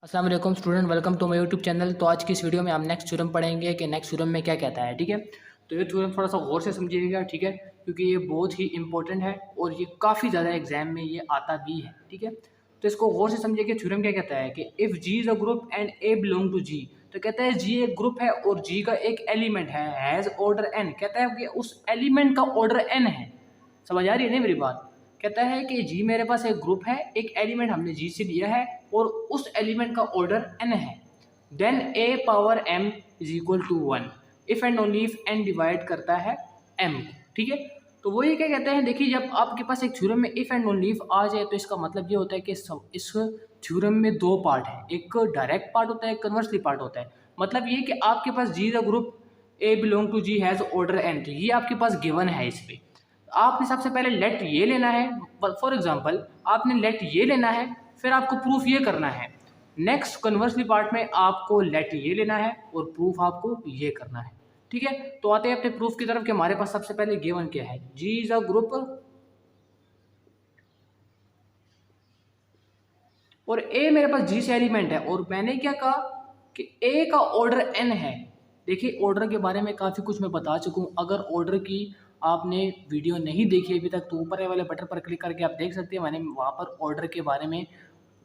अस्सलाम वालेकुम student, welcome to my YouTube channel. तो आज की इस वीडियो में हम नेक्स्ट थ्योरम पढ़ेंगे कि नेक्स्ट थ्योरम में क्या कहता है। ठीक है, तो ये थ्योरम थोड़ा सा गौर से समझिएगा। ठीक है, क्योंकि ये बहुत ही इंपॉर्टेंट है और ये काफ़ी ज़्यादा एग्जाम में ये आता भी है। ठीक है, तो इसको गौर से समझिए कि थ्योरम क्या कहता है कि if G is a group and A belong to G. तो कहता है जी एक ग्रुप है और जी का एक एलिमेंट है, हैज़ ऑर्डर एन। कहता है कि उस एलिमेंट का ऑर्डर एन है। समझ आ रही है नहीं मेरी बात? कहता है कि जी मेरे पास एक ग्रुप है, एक एलिमेंट हमने जी से लिया है और उस एलिमेंट का ऑर्डर n है। Then a power m is equal to 1 if and only if n divide करता है m को। ठीक है, तो वो ये क्या कहते हैं, देखिए जब आपके पास एक थ्योरम में इफ एंड ओनली इफ आ जाए तो इसका मतलब ये होता है कि इस थ्योरम में दो पार्ट है, एक डायरेक्ट पार्ट होता है, एक कन्वर्सली पार्ट होता है। मतलब ये कि आपके पास G the group a belong to G has order n, तो ये आपके पास गिवन है। इस पे आपने सबसे पहले लेट ये लेना है, फॉर एग्जांपल आपने लेट ये लेना है, फिर आपको प्रूफ ये करना है। नेक्स्ट कन्वर्सली पार्ट में आपको लेट ये लेना है और प्रूफ आपको ये करना है। ठीक है, तो आते हैं अपने प्रूफ की तरफ कि हमारे पास सबसे पहले गिवन क्या है, जी इज अ ग्रुप और ए मेरे पास जी से एलिमेंट है और मैंने क्या कहा कि ए का ऑर्डर एन है। देखिए ऑर्डर के बारे में काफ़ी कुछ मैं बता चुका हूँ। अगर ऑर्डर की आपने वीडियो नहीं देखी अभी तक तो ऊपर वाले बटन पर क्लिक करके आप देख सकते हैं। मैंने वहाँ पर ऑर्डर के बारे में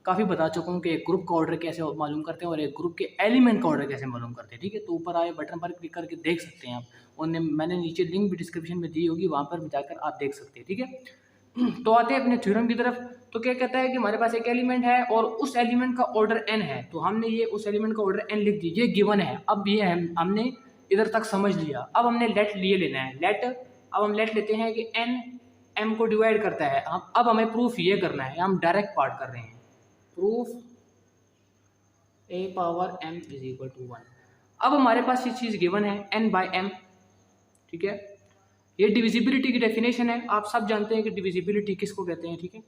काफ़ी बता चुका हूँ कि एक ग्रुप का ऑर्डर कैसे मालूम करते हैं और एक ग्रुप के एलिमेंट का ऑर्डर कैसे मालूम करते हैं। ठीक है, तो ऊपर आए बटन पर क्लिक करके देख सकते हैं आप, और मैंने नीचे लिंक भी डिस्क्रिप्शन में दी होगी, वहाँ पर जाकर आप देख सकते हैं। ठीक है, तो आते हैं अपने थ्योरम की तरफ। तो क्या कहता है कि हमारे पास एक एलिमेंट है और उस एलिमेंट का ऑर्डर n है, तो हमने ये उस एलिमेंट का ऑर्डर n लिख दिया, ये गिवन है। अब ये हमने इधर तक समझ लिया। अब हमने लेट लिए लेना है, लेट अब हम लेट लेते हैं कि n m को डिवाइड करता है। अब हमें प्रूफ ये करना है, हम डायरेक्ट पार्ट कर रहे हैं। Proof a power m is equal to 1। अब हमारे पास ये चीज़ गिवन है n बाई m। ठीक है, ये डिविजिबिलिटी की डेफिनेशन है, आप सब जानते हैं कि डिविजिबिलिटी किसको कहते हैं। ठीक है,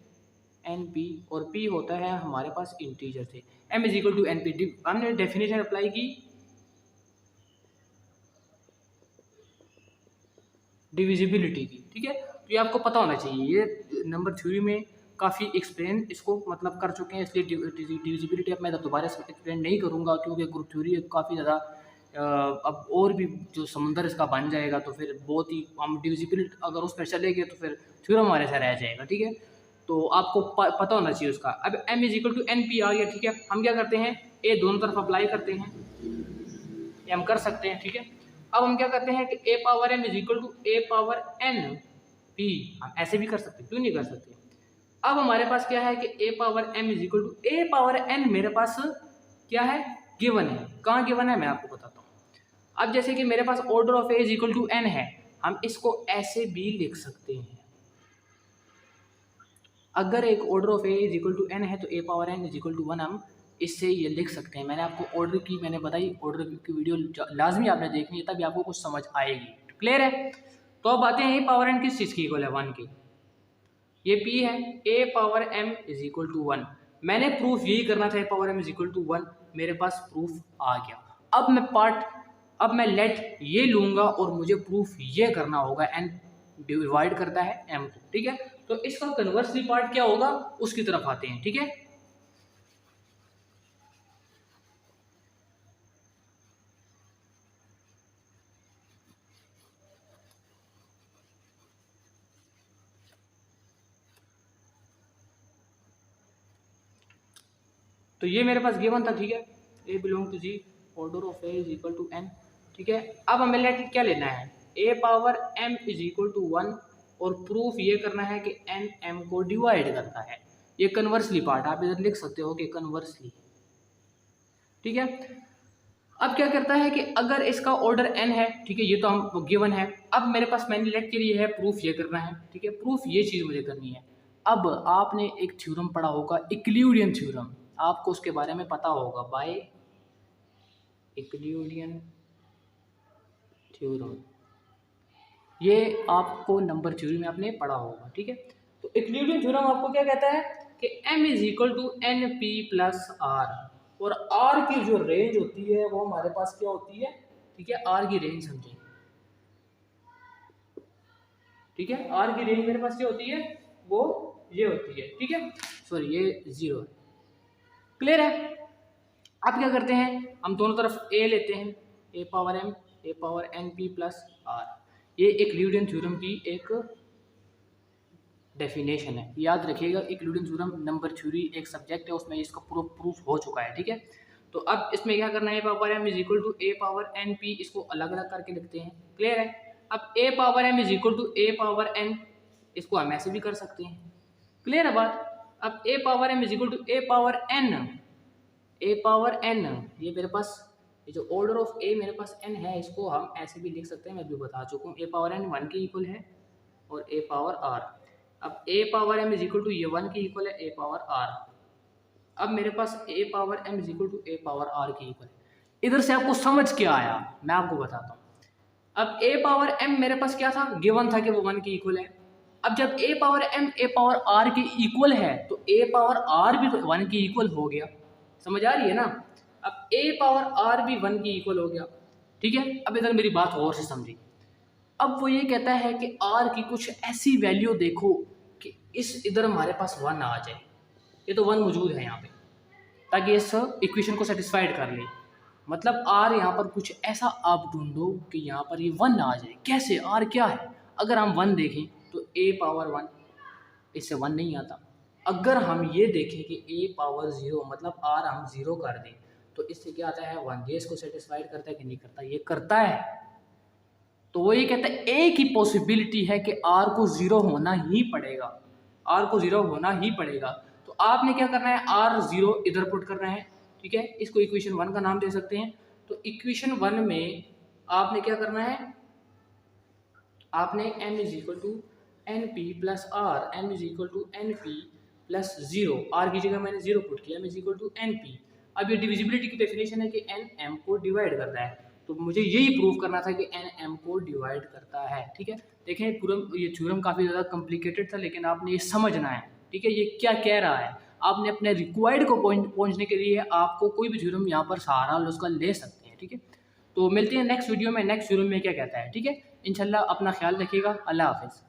एन पी, और पी होता है हमारे पास इंटीजर से। M is equal to N P, हमने डेफिनेशन अप्लाई की डिविजिबिलिटी की। ठीक है, तो ये आपको पता होना चाहिए, ये नंबर थ्योरी में काफ़ी एक्सप्लेन इसको मतलब कर चुके हैं, इसलिए डिविजिबिलिटी अब मैं दोबारा से एक्सप्लेन नहीं करूँगा क्योंकि ग्रुप थ्योरी काफ़ी ज़्यादा अब और भी जो समुंदर इसका बन जाएगा तो फिर बहुत ही हम डिविजिबिलिटी अगर उस पर चले गए तो फिर थ्योरम हमारे से रह जाएगा। ठीक है, तो आपको पता होना चाहिए उसका। अब m is equal to N P आ गया। ठीक है, हम क्या करते हैं, a दोनों तरफ अप्लाई करते हैं, ये हम कर सकते हैं। ठीक है, अब हम क्या करते हैं कि a power m is equal to a power n p, हम ऐसे भी कर सकते हैं, क्यों नहीं कर सकते। अब हमारे पास क्या है कि a power m is equal to a power n मेरे पास क्या है, गिवन है। कहाँ गिवन है मैं आपको बताता हूँ। अब जैसे कि मेरे पास order of a is equal to n है, हम इसको ऐसे भी लिख सकते हैं। अगर एक order of A is equal to N है तो A power N is equal to 1 हम इससे ये लिख सकते हैं। मैंने आपको ऑर्डर की मैंने बताई, ऑर्डर की वीडियो लाजमी आपने देखनी है, तभी आपको कुछ समझ आएगी। क्लियर है, तो अब आते हैं ए पावर एन किस चीज़ की इक्वल है, 1 की। ये पी है, ए power M is equal to 1। मैंने प्रूफ यही करना था, A power M is equal to 1, मेरे पास प्रूफ आ गया। अब मैं लेट ये लूँगा और मुझे प्रूफ ये करना होगा, एन डिवाइड करता है एम को। ठीक है, तो इसका कन्वर्सली पार्ट क्या होगा उसकी तरफ आते हैं। ठीक है, तो ये मेरे पास गिवन था। ठीक है, A belong to G, order of A is equal to N. ठीक है, अब हमें लेट क्या लेना है, ए power M is equal to 1 और प्रूफ ये करना है कि एन एम को डिवाइड करता है। ये कन्वर्सली पार्ट आप इधर लिख सकते हो कि कन्वर्सली। ठीक है, अब क्या करता है कि अगर इसका ऑर्डर n है, ठीक है, ये तो हम गिवन है। अब मेरे पास मैंने लेट के लिए है, प्रूफ ये करना है। ठीक है, प्रूफ ये चीज़ मुझे करनी है। अब आपने एक थ्योरम पढ़ा होगा, इक्लिडियन थ्योरम, आपको उसके बारे में पता होगा, बाय इक्लिडियन थ्योरम, ये आपको नंबर थ्योरी में आपने पढ़ा होगा। ठीक है, तो इक्लिडियन थ्योरम आपको क्या कहता है कि m is equal to N P plus R, और r की जो रेंज होती है वो हमारे पास क्या होती है। ठीक है, r की रेंज समझें। ठीक है, r की रेंज मेरे पास क्या होती है, वो ये होती है। ठीक है, सॉरी ये 0 है। क्लियर है, अब क्या करते हैं, हम दोनों तरफ ए लेते हैं, A power M A power N P plus R. ये एक ल्यूडेन थ्योरम की एक डेफिनेशन है, याद रखिएगा। एक ल्यूडेन थ्योरम नंबर थ्योरी एक सब्जेक्ट है, उसमें इसका प्रूफ हो चुका है, ठीक है। तो अब इसमें क्या करना है, ए power M is equal to a power N p, इसको अलग अलग करके लिखते हैं, क्लियर है। अब a power M is equal to a power n, इसको हम ऐसे भी कर सकते हैं, क्लियर है बात। अब a power M is equal to a power n, a power n, ये मेरे पास ये जो ऑर्डर ऑफ ए मेरे पास एन है, इसको हम ऐसे भी लिख सकते हैं, मैं भी बता चुका हूँ। ए पावर एन 1 के इक्वल है और ए पावर आर। अब a power M is equal to ये 1 के इक्वल है, ए पावर आर। अब मेरे पास a power M is equal to a power r के इक्वल है। इधर से आपको समझ क्या आया, मैं आपको बताता हूँ। अब ए पावर एम मेरे पास क्या था, गिवन था कि वो 1 के इक्वल है। अब जब a power M A power r के इक्वल है, तो ए पावर आर भी तो 1 के इक्वल हो गया, समझ आ रही है ना। अब ए पावर आर भी 1 के इक्वल हो गया, ठीक है। अब इधर मेरी बात और से समझिए। अब वो ये कहता है कि आर की कुछ ऐसी वैल्यू देखो कि इस इधर हमारे पास 1 आ जाए, ये तो 1 मौजूद है यहाँ पे, ताकि इस इक्वेशन को सेटिस्फाइड कर ले। मतलब आर यहाँ पर कुछ ऐसा आप ढूंढो कि यहाँ पर ये 1 आ जाए। कैसे, आर क्या है, अगर हम 1 देखें तो ए पावर 1, इससे 1 नहीं आता। अगर हम ये देखें कि ए पावर 0, मतलब आर हम 0 कर दें, तो इससे क्या आता है 1। ये इसको सेटिस्फाइड करता है कि नहीं करता, ये करता है। तो वो ये कहता है एक ही पॉसिबिलिटी है कि आर को 0 होना ही पड़ेगा, आर को 0 होना ही पड़ेगा। तो आपने क्या करना है, आर 0 इधर पुट करना है, ठीक है। इसको इक्वेशन 1 का नाम दे सकते हैं। तो इक्वेशन 1 में आपने क्या करना है, आपने m is equal to N P plus R, M is equal to N P plus 0, R की जगह मैंने 0 पुट किया, m is equal to N P. अब ये डिविजिबिलिटी की डेफिनेशन है कि n m को डिवाइड करता है, तो मुझे यही प्रूव करना था कि n m को डिवाइड करता है, ठीक है। देखें पूरा ये थ्योरम काफ़ी ज़्यादा कॉम्प्लिकेटेड था, लेकिन आपने ये समझना है, ठीक है, ये क्या कह रहा है। आपने अपने रिक्वायर्ड को पहुंचने के लिए आपको कोई भी थ्योरम यहाँ पर सहारा उसका ले सकते हैं, ठीक है। तो मिलते हैं नेक्स्ट वीडियो में, नेक्स्ट थ्योरम में क्या कहता है, ठीक है। इंशाल्लाह अपना ख्याल रखिएगा, अल्लाह हाफिज़।